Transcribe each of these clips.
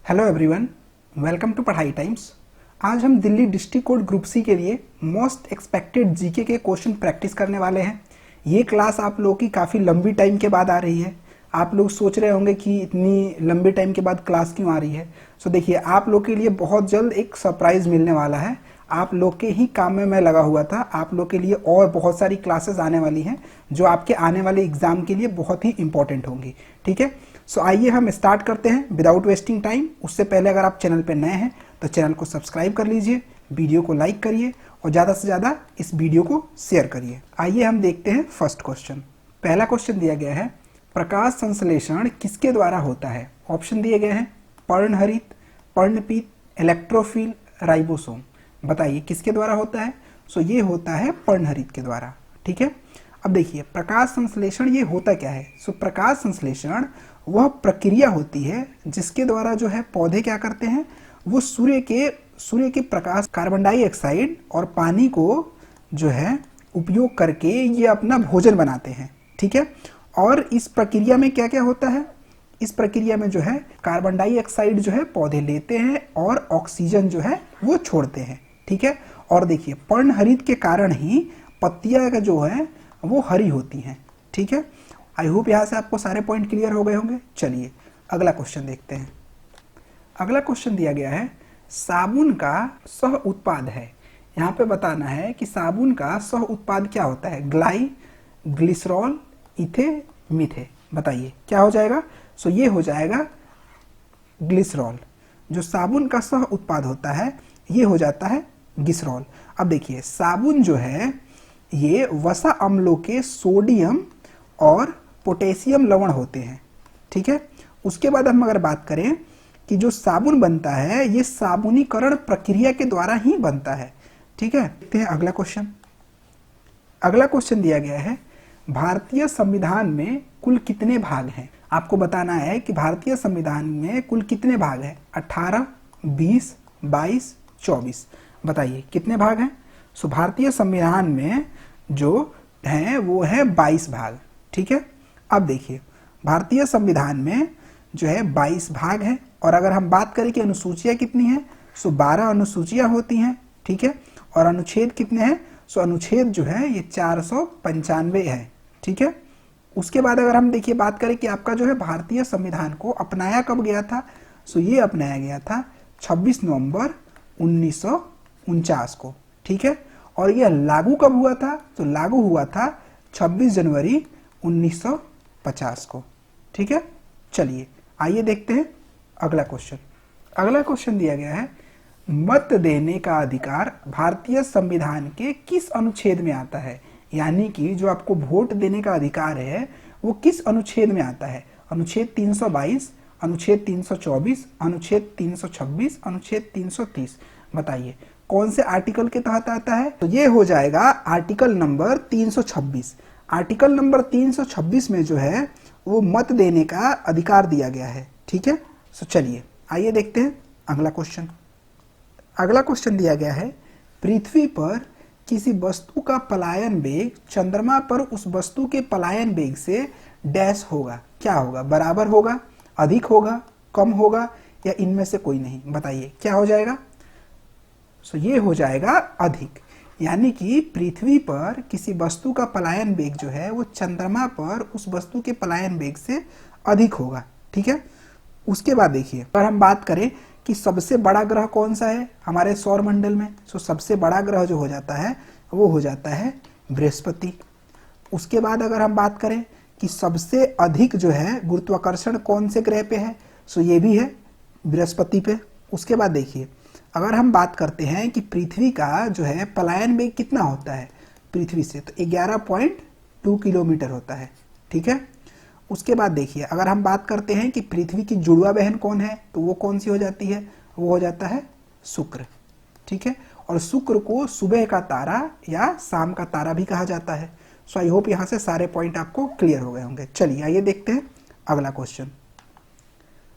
Hello everyone, welcome to Padhai times. आज हम Delhi district court group C के लिए मोस्ट एक्सपेक्टेड जीके के क्वेश्चन प्रैक्टिस करने वाले हैं। ये क्लास आप लोगों की काफ़ी लंबी टाइम के बाद आ रही है। आप लोग सोच रहे होंगे कि इतनी लंबी टाइम के बाद क्लास क्यों आ रही है। सो देखिए, आप लोग के लिए बहुत जल्द एक सरप्राइज़ मिलने वाला है। आप लोग के ही काम में मैं लगा हुआ था। आप लोग के लिए और बहुत सारी क्लासेस आने वाली हैं जो आपके आने वाले एग्जाम के लिए बहुत ही इंपॉर्टेंट होंगी। ठीक है, सो आइए हम स्टार्ट करते हैं विदाउट वेस्टिंग टाइम। उससे पहले अगर आप चैनल पर नए हैं तो चैनल को सब्सक्राइब कर लीजिए, वीडियो को लाइक करिए और ज़्यादा से ज़्यादा इस वीडियो को शेयर करिए। आइए हम देखते हैं फर्स्ट क्वेश्चन। पहला क्वेश्चन दिया गया है, प्रकाश संश्लेषण किसके द्वारा होता है। ऑप्शन दिए गए हैं पर्णहरित, पर्णपीत, इलेक्ट्रोफिल, राइबोसोम। बताइए किसके द्वारा होता है। सो ये होता है पर्णहरित के द्वारा। ठीक है, अब देखिए प्रकाश संश्लेषण ये होता क्या है। सो प्रकाश संश्लेषण वह प्रक्रिया होती है जिसके द्वारा जो है पौधे क्या करते हैं, वो सूर्य के प्रकाश, कार्बन डाइऑक्साइड और पानी को जो है उपयोग करके ये अपना भोजन बनाते हैं। ठीक है, और इस प्रक्रिया में क्या क्या होता है, इस प्रक्रिया में जो है कार्बन डाइऑक्साइड जो है पौधे लेते हैं और ऑक्सीजन जो है वो छोड़ते हैं। ठीक है, और देखिए पर्णहरित के कारण ही पत्तियां का जो है वो हरी होती हैं। ठीक है, आई होप यहाँ से आपको सारे पॉइंट क्लियर हो गए होंगे। चलिए अगला क्वेश्चन देखते हैं। अगला क्वेश्चन दिया गया है, साबुन का सह उत्पाद है। यहाँ पे बताना है कि साबुन का सह उत्पाद क्या होता है। ग्लाई, ग्लिसरॉल, इथे, मिथे। बताइए क्या हो जाएगा। सो ये हो जाएगा ग्लिसरॉल। जो साबुन का सह उत्पाद होता है ये हो जाता है ग्लिसरॉल। अब देखिए साबुन जो है ये वसा अम्लों के सोडियम और पोटेशियम लवण होते हैं। ठीक है, उसके बाद हम अगर बात करें कि जो साबुन बनता है ये साबुनीकरण प्रक्रिया के द्वारा ही बनता है। ठीक है, देखते हैं अगला क्वेश्चन। अगला क्वेश्चन दिया गया है, भारतीय संविधान में कुल कितने भाग हैं। आपको बताना है कि भारतीय संविधान में कुल कितने भाग हैं। 18, 20, 22, 24। बताइए कितने भाग हैं। सो भारतीय संविधान में जो हैं वो है 22 भाग। ठीक है, अब देखिए भारतीय संविधान में जो है 22 भाग हैं और अगर हम बात करें कि अनुसूचियां कितनी हैं, सो 12 अनुसूचियां होती हैं। ठीक है, और अनुच्छेद कितने हैं। सो अनुच्छेद जो है ये 495 है। ठीक है, उसके बाद अगर हम देखिए बात करें कि आपका जो है भारतीय संविधान को अपनाया कब गया था। सो ये अपनाया गया था 26 नवंबर 1949 को। ठीक है, और यह लागू कब हुआ था। तो लागू हुआ था 26 जनवरी 1950 को। ठीक है, चलिए आइए देखते हैं अगला क्वेश्चन। अगला क्वेश्चन दिया गया है, मत देने का अधिकार भारतीय संविधान के किस अनुच्छेद में आता है। यानी कि जो आपको वोट देने का अधिकार है वो किस अनुच्छेद में आता है। अनुच्छेद 322, अनुच्छेद 324, अनुच्छेद 326, अनुच्छेद 330। बताइए कौन से आर्टिकल के तहत आता है। तो ये हो जाएगा आर्टिकल नंबर 326। आर्टिकल नंबर 326 में जो है वो मत देने का अधिकार दिया गया है। ठीक है, सो चलिए आइए देखते हैं अगला क्वेश्चन। अगला क्वेश्चन दिया गया है, पृथ्वी पर किसी वस्तु का पलायन वेग चंद्रमा पर उस वस्तु के पलायन वेग से डैश होगा। क्या होगा, बराबर होगा, अधिक होगा, कम होगा या इनमें से कोई नहीं। बताइए क्या हो जाएगा। सो ये हो जाएगा अधिक। यानी कि पृथ्वी पर किसी वस्तु का पलायन वेग जो है वो चंद्रमा पर उस वस्तु के पलायन वेग से अधिक होगा। ठीक है, उसके बाद देखिए अगर हम बात करें कि सबसे बड़ा ग्रह कौन सा है हमारे सौर मंडल में। सो सबसे बड़ा ग्रह जो हो जाता है वो हो जाता है बृहस्पति। उसके बाद अगर हम बात करें कि सबसे अधिक जो है गुरुत्वाकर्षण कौन से ग्रह पे है, सो ये भी है बृहस्पति पे। उसके बाद देखिए अगर हम बात करते हैं कि पृथ्वी का जो है पलायन वेग कितना होता है पृथ्वी से, तो 11.2 किलोमीटर होता है। ठीक है, उसके बाद देखिए अगर हम बात करते हैं कि पृथ्वी की जुड़वा बहन कौन है, तो वो कौन सी हो जाती है, वो हो जाता है शुक्र। ठीक है, और शुक्र को सुबह का तारा या शाम का तारा भी कहा जाता है। सो आई होप यहाँ से सारे पॉइंट आपको क्लियर हो गए होंगे। चलिए आइए देखते हैं अगला क्वेश्चन।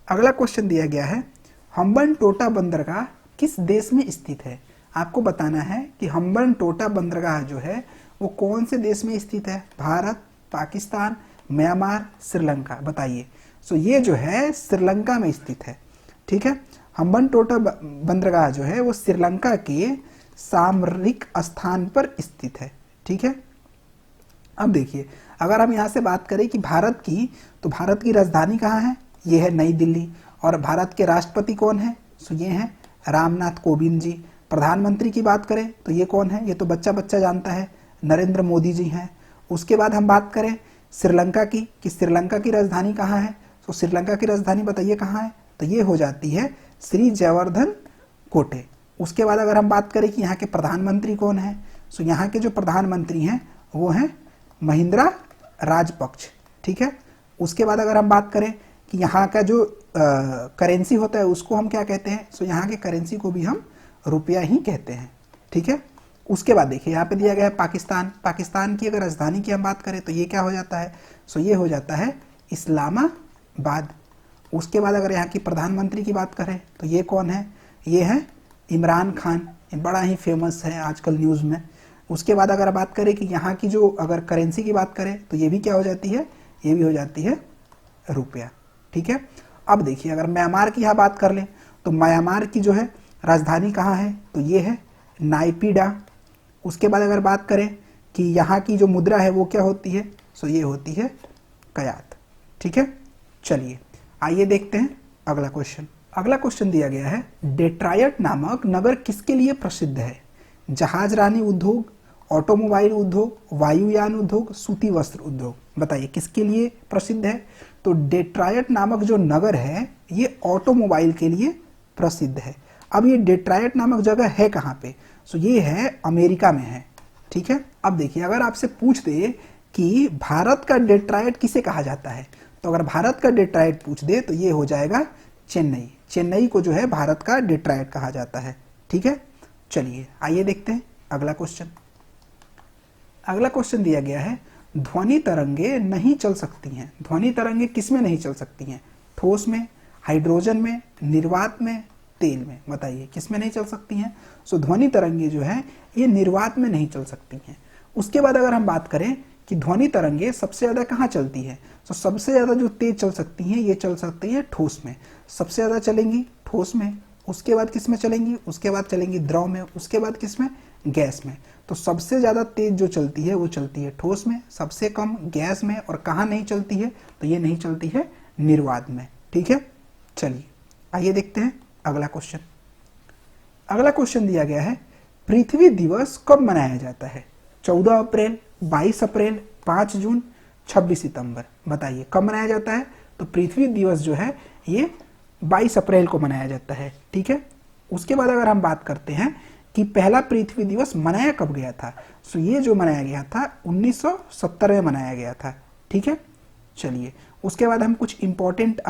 अगला क्वेश्चन दिया गया है, हम्बनटोटा बंदरगाह किस देश में स्थित है। आपको बताना है कि हम्बनटोटा बंदरगाह जो है वो कौन से देश में स्थित है। भारत, पाकिस्तान, म्यांमार, श्रीलंका। बताइए। सो ये जो है श्रीलंका में स्थित है। ठीक है। हम्बनटोटा बंदरगाह जो है वो श्रीलंका के सामरिक स्थान पर स्थित है, ठीक है। अब देखिए, अगर हम यहाँ से बात करें कि भारत की, तो भारत की राजधानी कहाँ है, ये है नई दिल्ली। और भारत के राष्ट्रपति कौन है, तो ये हैं रामनाथ कोविंद जी। प्रधानमंत्री की बात करें तो ये कौन है, ये तो बच्चा बच्चा जानता है, नरेंद्र मोदी जी हैं। उसके बाद हम बात करें श्रीलंका की, कि श्रीलंका की राजधानी कहाँ है, तो श्रीलंका की राजधानी बताइए कहाँ है, तो ये हो जाती है श्री जयवर्धन कोटे। उसके बाद अगर हम बात करें कि यहाँ के प्रधानमंत्री कौन है, तो यहाँ के जो प्रधानमंत्री हैं वो हैं महिंद्रा राजपक्ष, ठीक है। उसके बाद अगर हम बात करें कि यहाँ का जो करेंसी होता है उसको हम क्या कहते हैं, तो यहाँ के करेंसी को भी हम रुपया ही कहते हैं, ठीक है। उसके बाद देखिए यहाँ पे दिया गया है पाकिस्तान। पाकिस्तान की अगर राजधानी की हम बात करें तो ये क्या हो जाता है, सो ये हो जाता है इस्लामाबाद। उसके बाद अगर यहाँ की प्रधानमंत्री की बात करें तो ये कौन है, ये है इमरान खान, बड़ा ही फेमस है आजकल न्यूज़ में। उसके बाद अगर बात करें कि यहाँ की जो अगर करेंसी की बात करें तो ये भी क्या हो जाती है, ये भी हो जाती है रुपया, ठीक है। अब देखिए अगर म्यांमार की यहाँ बात कर लें तो म्यांमार की जो है राजधानी कहाँ है, तो ये है नाइपीडा। उसके बाद अगर बात करें कि यहाँ की जो मुद्रा है वो क्या होती है, सो ये होती है कयात, ठीक है। चलिए आइए देखते हैं अगला क्वेश्चन। अगला क्वेश्चन दिया गया है, डेट्रायट नामक नगर किसके लिए प्रसिद्ध है, जहाजरानी उद्योग, ऑटोमोबाइल उद्योग, वायुयान उद्योग, सूती वस्त्र उद्योग। बताइए किसके लिए प्रसिद्ध है, तो डेट्रायट नामक जो नगर है ये ऑटोमोबाइल के लिए प्रसिद्ध है। अब ये डेट्रायट नामक जगह है कहाँ पे, सो ये है अमेरिका में है, ठीक है। अब देखिए अगर आपसे पूछ दे कि भारत का डेट्रायट किसे कहा जाता है, तो अगर भारत का डेट्रायट पूछ दे तो ये हो जाएगा चेन्नई। चेन्नई को जो है भारत का डेट्रायट कहा जाता है, ठीक है। चलिए आइए देखते हैं अगला क्वेश्चन। अगला क्वेश्चन दिया गया है, ध्वनि तरंगे नहीं चल सकती हैं। ध्वनि तरंगे किस में नहीं चल सकती हैं, ठोस में, हाइड्रोजन में, निर्वात में, तेल में। बताइए किस में नहीं चल सकती हैं, सो ध्वनि तरंगे जो है ये निर्वात में नहीं चल सकती हैं। उसके बाद अगर हम बात करें कि ध्वनि तरंगे सबसे ज़्यादा कहाँ चलती है, तो सबसे ज़्यादा जो तेज चल सकती हैं ये चल सकती है ठोस में, सबसे ज़्यादा चलेंगी ठोस में। उसके बाद किस में चलेंगी, उसके बाद चलेंगी द्रव में, उसके बाद किस में, गैस में। तो सबसे ज़्यादा तेज जो चलती है वो चलती है ठोस में, सबसे कम गैस में, और कहाँ नहीं चलती है, तो ये नहीं चलती है निर्वात में, ठीक है। चलिए आइए देखते हैं अगला क्वेश्चन। अगला क्वेश्चन दिया गया है, पृथ्वी दिवस कब मनाया जाता है, 14 अप्रैल, 22 अप्रैल, 5 जून, 26 सितंबर। बताइए कब मनाया जाता है, तो पृथ्वी दिवस जो है ये 22 अप्रैल को मनाया जाता है, ठीक है। उसके बाद अगर हम बात करते हैं कि पहला पृथ्वी दिवस मनाया कब गया था, सो ये जो मनाया गया था 1970 में मनाया गया था, ठीक है। चलिए उसके बाद हम कुछ इंपॉर्टेंट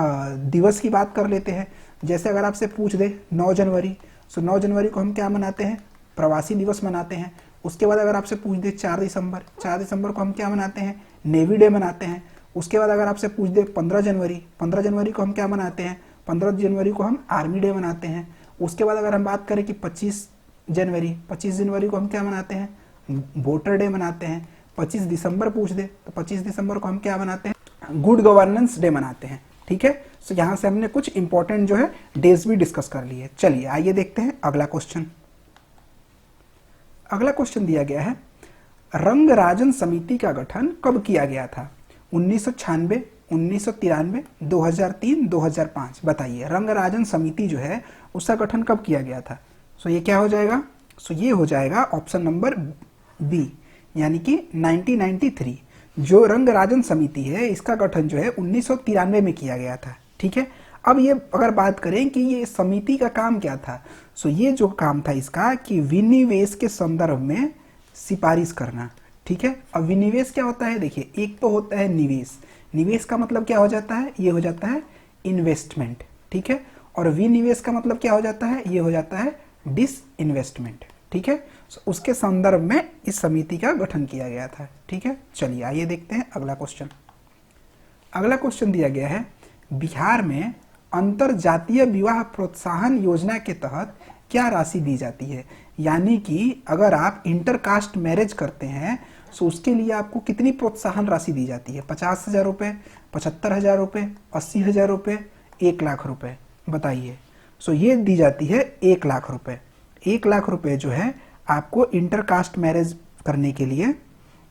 दिवस की बात कर लेते हैं। जैसे अगर आपसे पूछ दे 9 जनवरी, सो 9 जनवरी को हम क्या मनाते हैं, प्रवासी दिवस मनाते हैं। उसके बाद अगर आपसे पूछ दे 4 दिसंबर, 4 दिसंबर को हम क्या मनाते हैं, नेवी डे मनाते हैं। उसके बाद अगर आपसे पूछ दे 15 जनवरी, 15 जनवरी को हम क्या मनाते हैं, 15 जनवरी को हम आर्मी डे मनाते हैं। उसके बाद अगर हम बात करें कि 25 जनवरी को हम क्या मनाते हैं, वोटर डे मनाते हैं। 25 दिसंबर पूछ दे तो 25 दिसंबर को हम क्या मनाते हैं, गुड गवर्नेंस डे मनाते हैं, ठीक है। सो यहाँ से हमने कुछ इंपॉर्टेंट जो है डेज भी डिस्कस कर लिए। चलिए आइए देखते हैं अगला क्वेश्चन। अगला क्वेश्चन दिया गया है, रंगराजन समिति का गठन कब किया गया था, 1996, 1993, 2003, 2005। बताइए रंगराजन समिति जो है उसका गठन कब किया गया था, सो ये क्या हो जाएगा, सो ये हो जाएगा ऑप्शन नंबर बी, यानी कि 1993। जो रंगराजन समिति है इसका गठन जो है 1993 में किया गया था, ठीक है। अब ये अगर बात करें कि ये समिति का काम क्या था, सो ये जो काम था इसका कि विनिवेश के संदर्भ में सिफारिश करना, ठीक है। अब विनिवेश क्या होता है, देखिए एक तो होता है निवेश, निवेश का मतलब क्या हो जाता है, ये हो जाता है इन्वेस्टमेंट, ठीक है। और विनिवेश का मतलब क्या हो जाता है, ये हो जाता है डिसइन्वेस्टमेंट, ठीक है। उसके संदर्भ में इस समिति का गठन किया गया था, ठीक है। चलिए आइए देखते हैं अगला क्वेश्चन। अगला क्वेश्चन दिया गया है, बिहार में अंतर जातीय विवाह प्रोत्साहन योजना के तहत क्या राशि दी जाती है, यानी कि अगर आप इंटरकास्ट मैरिज करते हैं तो उसके लिए आपको कितनी प्रोत्साहन राशि दी जाती है, 50,000 रुपये, 75,000 रुपये, 80,000 रुपये, 1 लाख रुपये। बताइए सो ये दी जाती है 1,00,000 रुपए। 1,00,000 रुपए जो है आपको इंटरकास्ट मैरिज करने के लिए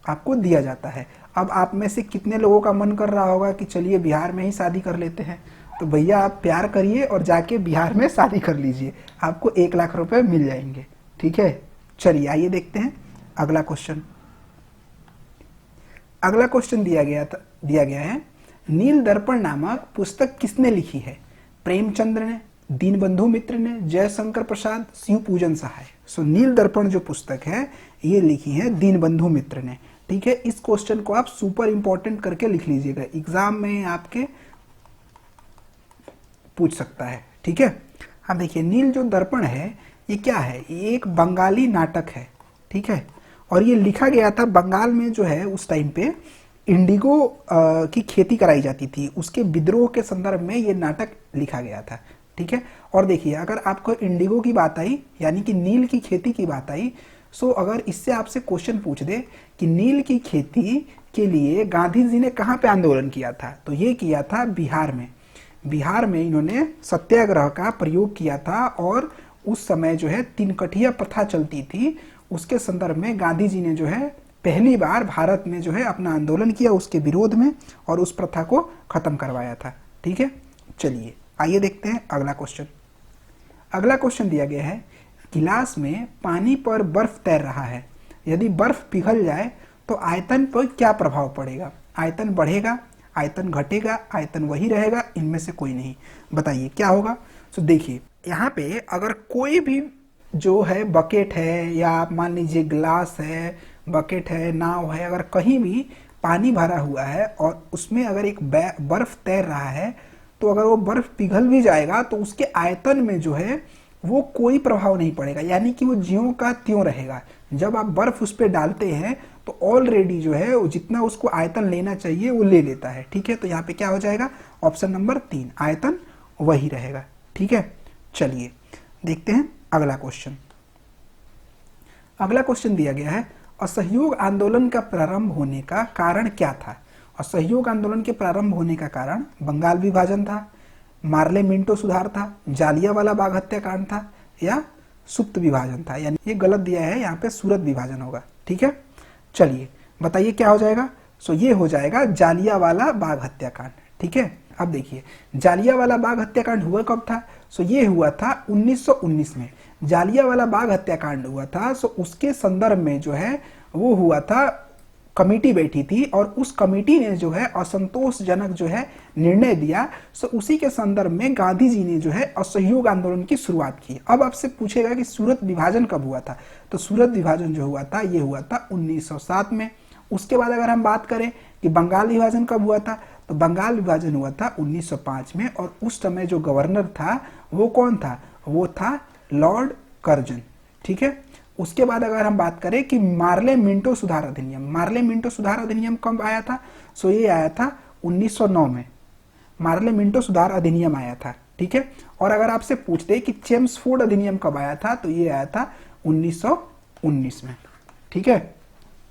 आपको दिया जाता है। अब आप में से कितने लोगों का मन कर रहा होगा कि चलिए बिहार में ही शादी कर लेते हैं, तो भैया आप प्यार करिए और जाके बिहार में शादी कर लीजिए, आपको 1,00,000 रुपए मिल जाएंगे। ठीक है, चलिए आइए देखते हैं अगला क्वेश्चन। अगला क्वेश्चन दिया गया है, नील दर्पण नामक पुस्तक किसने लिखी है? प्रेमचंद्र ने, दीनबंधु मित्र ने, जयशंकर प्रसाद, शिव पूजन सहाय। सो नील दर्पण जो पुस्तक है ये लिखी है दीनबंधु मित्र ने। ठीक है, इस क्वेश्चन को आप सुपर इंपॉर्टेंट करके लिख लीजिएगा, एग्जाम में आपके पूछ सकता है। ठीक है, अब देखिए नील जो दर्पण है ये क्या है? ये एक बंगाली नाटक है। ठीक है, और ये लिखा गया था बंगाल में जो है उस टाइम पे इंडिगो की खेती कराई जाती थी, उसके विद्रोह के संदर्भ में ये नाटक लिखा गया था। ठीक है, और देखिए अगर आपको इंडिगो की बात आई यानी कि नील की खेती की बात आई, सो अगर इससे आपसे क्वेश्चन पूछ दे कि नील की खेती के लिए गांधी जी ने कहाँ पे आंदोलन किया था, तो ये किया था बिहार में। बिहार में इन्होंने सत्याग्रह का प्रयोग किया था और उस समय जो है तीनकठिया प्रथा चलती थी, उसके संदर्भ में गांधी जी ने जो है पहली बार भारत में जो है अपना आंदोलन किया उसके विरोध में और उस प्रथा को खत्म करवाया था। ठीक है, चलिए आइए देखते हैं अगला क्वेश्चन। अगला क्वेश्चन दिया गया है, गिलास में पानी पर बर्फ तैर रहा है, यदि बर्फ पिघल जाए तो आयतन पर क्या प्रभाव पड़ेगा? आयतन बढ़ेगा, आयतन घटेगा, आयतन वही रहेगा, इनमें से कोई नहीं। बताइए क्या होगा? तो देखिए यहाँ पे अगर कोई भी जो है बकेट है या आप मान लीजिए ग्लास है, बकेट है, नाव है, अगर कहीं भी पानी भरा हुआ है और उसमें अगर एक बर्फ तैर रहा है, तो अगर वो बर्फ पिघल भी जाएगा तो उसके आयतन में जो है वो कोई प्रभाव नहीं पड़ेगा, यानी कि वो ज्यों का त्यों रहेगा। जब आप बर्फ उस पर डालते हैं तो ऑलरेडी जो है वो जितना उसको आयतन लेना चाहिए वो ले लेता है। ठीक है, तो यहाँ पे क्या हो जाएगा? ऑप्शन नंबर 3, आयतन वही रहेगा। ठीक है, चलिए देखते हैं अगला क्वेश्चन। अगला क्वेश्चन दिया गया है, असहयोग आंदोलन का प्रारंभ होने का कारण क्या था? असहयोग आंदोलन के प्रारंभ होने का कारण बंगाल विभाजन था, मार्ले मिंटो सुधार था, जालियांवाला बाग हत्याकांड था, या सुप्त विभाजन था। यानी ये गलत दिया है, यहाँ पे सूरत विभाजन होगा। ठीक है, चलिए बताइए क्या हो जाएगा? सो ये हो जाएगा जालियांवाला बाग हत्याकांड। ठीक है, अब देखिए जालियांवाला बाग हत्याकांड हुआ कब था? सो ये हुआ था 1919 में। जालियांवाला बाग हत्याकांड हुआ था, सो उसके संदर्भ में जो है वो हुआ था, कमेटी बैठी थी और उस कमेटी ने जो है असंतोषजनक जो है निर्णय दिया। सो उसी के संदर्भ में गांधी जी ने जो है असहयोग आंदोलन की शुरुआत की। अब आपसे पूछेगा कि सूरत विभाजन कब हुआ था, तो सूरत विभाजन जो हुआ था ये हुआ था 1907 में। उसके बाद अगर हम बात करें कि बंगाल विभाजन कब हुआ था, तो बंगाल विभाजन हुआ था 1905 में और उस समय जो गवर्नर था वो कौन था? वो था लॉर्ड कर्जन। ठीक है, उसके बाद अगर हम बात करें कि मार्ले मिंटो सुधार अधिनियम, मार्ले मिंटो सुधार अधिनियम कब आया था? सो ये आया था 1909 में, मार्ले मिंटो सुधार अधिनियम आया था। ठीक है, और अगर आपसे पूछते कि चेम्सफोर्ड अधिनियम कब आया था, तो ये आया था 1919 में। ठीक है,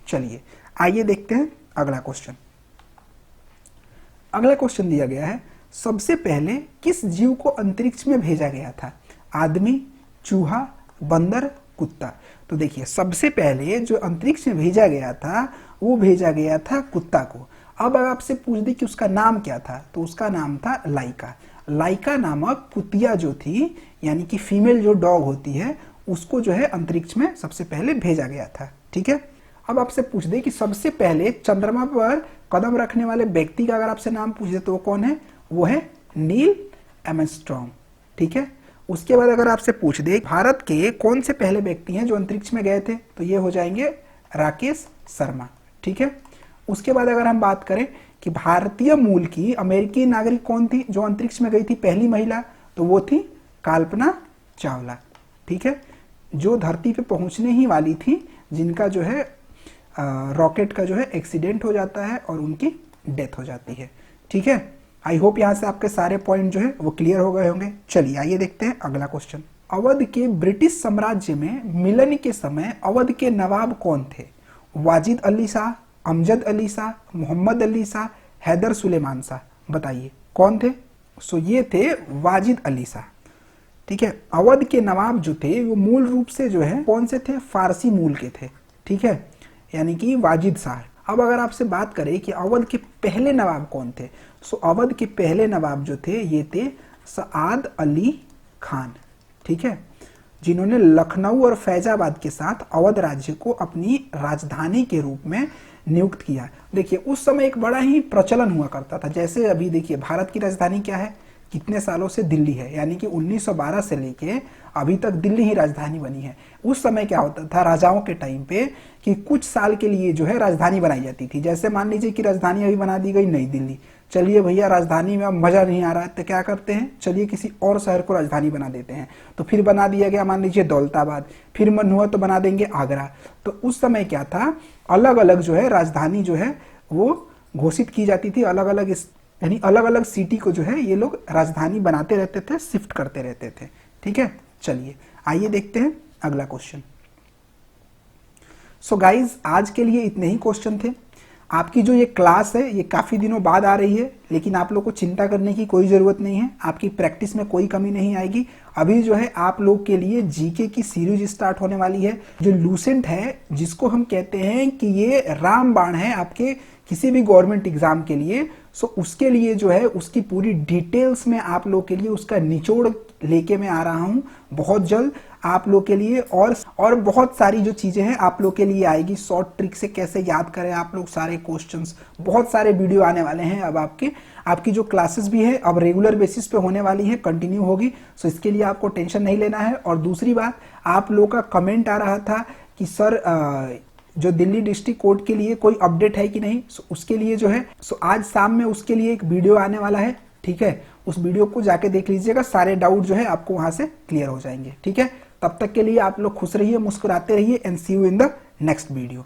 चलिए आइए देखते हैं अगला क्वेश्चन। अगला क्वेश्चन दिया गया है, सबसे पहले किस जीव को अंतरिक्ष में भेजा गया था? आदमी, चूहा, बंदर, कुत्ता। तो देखिए सबसे पहले जो अंतरिक्ष में भेजा गया था वो भेजा गया था कुत्ता को। अब अगर आपसे पूछ दे कि उसका नाम क्या था, तो उसका नाम था लाइका। लाइका नामक कुतिया जो थी, यानी कि फीमेल जो डॉग होती है, उसको जो है अंतरिक्ष में सबसे पहले भेजा गया था। ठीक है, अब आपसे पूछ दे कि सबसे पहले चंद्रमा पर कदम रखने वाले व्यक्ति का अगर आपसे नाम पूछ दे तो वो कौन है? वो है नील आर्मस्ट्रांग। ठीक है, उसके बाद अगर आपसे पूछ दे भारत के कौन से पहले व्यक्ति हैं जो अंतरिक्ष में गए थे, तो ये हो जाएंगे राकेश शर्मा। ठीक है, उसके बाद अगर हम बात करें कि भारतीय मूल की अमेरिकी नागरिक कौन थी जो अंतरिक्ष में गई थी पहली महिला, तो वो थी कल्पना चावला। ठीक है, जो धरती पे पहुंचने ही वाली थी, जिनका जो है रॉकेट का जो है एक्सीडेंट हो जाता है और उनकी डेथ हो जाती है। ठीक है, आई होप यहाँ से आपके सारे पॉइंट जो है वो क्लियर हो गए होंगे। चलिए आइए देखते हैं अगला क्वेश्चन। अवध के ब्रिटिश साम्राज्य में मिलन के समय अवध के नवाब कौन थे? वाजिद अली शाह, अमजद अली शाह, मोहम्मद अली शाह, हैदर सुलेमान शाह। बताइए कौन थे? सो ये थे वाजिद अली शाह। ठीक है। अवध के नवाब जो थे वो मूल रूप से जो है कौन से थे, फारसी मूल के थे, ठीक है, यानी कि वाजिद शाह। अब अगर आपसे बात करें कि अवध के पहले नवाब कौन थे, सो अवध के पहले नवाब जो थे ये थे सआद अली खान, ठीक है, जिन्होंने लखनऊ और फैजाबाद के साथ अवध राज्य को अपनी राजधानी के रूप में नियुक्त किया। देखिए उस समय एक बड़ा ही प्रचलन हुआ करता था, जैसे अभी देखिए भारत की राजधानी क्या है, कितने सालों से दिल्ली है, यानी कि 1912 से लेके अभी तक दिल्ली ही राजधानी बनी है। उस समय क्या होता था राजाओं के टाइम पे कि कुछ साल के लिए जो है राजधानी बनाई जाती थी। जैसे मान लीजिए कि राजधानी अभी बना दी गई नई दिल्ली, चलिए भैया राजधानी में अब मजा नहीं आ रहा है तो क्या करते हैं, चलिए किसी और शहर को राजधानी बना देते हैं। तो फिर बना दिया गया मान लीजिए दौलताबाद, फिर मन हुआ तो बना देंगे आगरा। तो उस समय क्या था, अलग अलग जो है राजधानी जो है वो घोषित की जाती थी, अलग अलग यानी अलग अलग सिटी को जो है ये लोग राजधानी बनाते रहते थे, शिफ्ट करते रहते थे, ठीक है। चलिए आइए देखते हैं अगला क्वेश्चन। सो गाइज आज के लिए इतने ही क्वेश्चन थे। आपकी जो ये क्लास है ये काफ़ी दिनों बाद आ रही है, लेकिन आप लोग को चिंता करने की कोई ज़रूरत नहीं है, आपकी प्रैक्टिस में कोई कमी नहीं आएगी। अभी जो है आप लोग के लिए जीके की सीरीज स्टार्ट होने वाली है, जो लूसेंट है, जिसको हम कहते हैं कि ये रामबाण है आपके किसी भी गवर्नमेंट एग्जाम के लिए। सो उसके लिए जो है उसकी पूरी डिटेल्स में आप लोग के लिए उसका निचोड़ लेके मैं आ रहा हूँ बहुत जल्द आप लोग के लिए, और बहुत सारी जो चीज़ें हैं आप लोग के लिए आएगी। शॉर्ट ट्रिक से कैसे याद करें आप लोग सारे क्वेश्चंस, बहुत सारे वीडियो आने वाले हैं। अब आपकी जो क्लासेस भी है अब रेगुलर बेसिस पे होने वाली है, कंटिन्यू होगी। सो इसके लिए आपको टेंशन नहीं लेना है। और दूसरी बात, आप लोग का कमेंट आ रहा था कि सर जो दिल्ली डिस्ट्रिक्ट कोर्ट के लिए कोई अपडेट है कि नहीं। सो उसके लिए जो है आज शाम में उसके लिए एक वीडियो आने वाला है, ठीक है। उस वीडियो को जाके देख लीजिएगा, सारे डाउट जो है आपको वहां से क्लियर हो जाएंगे, ठीक है। तब तक के लिए आप लोग खुश रहिए, मुस्कुराते रहिए, and see you in the next video.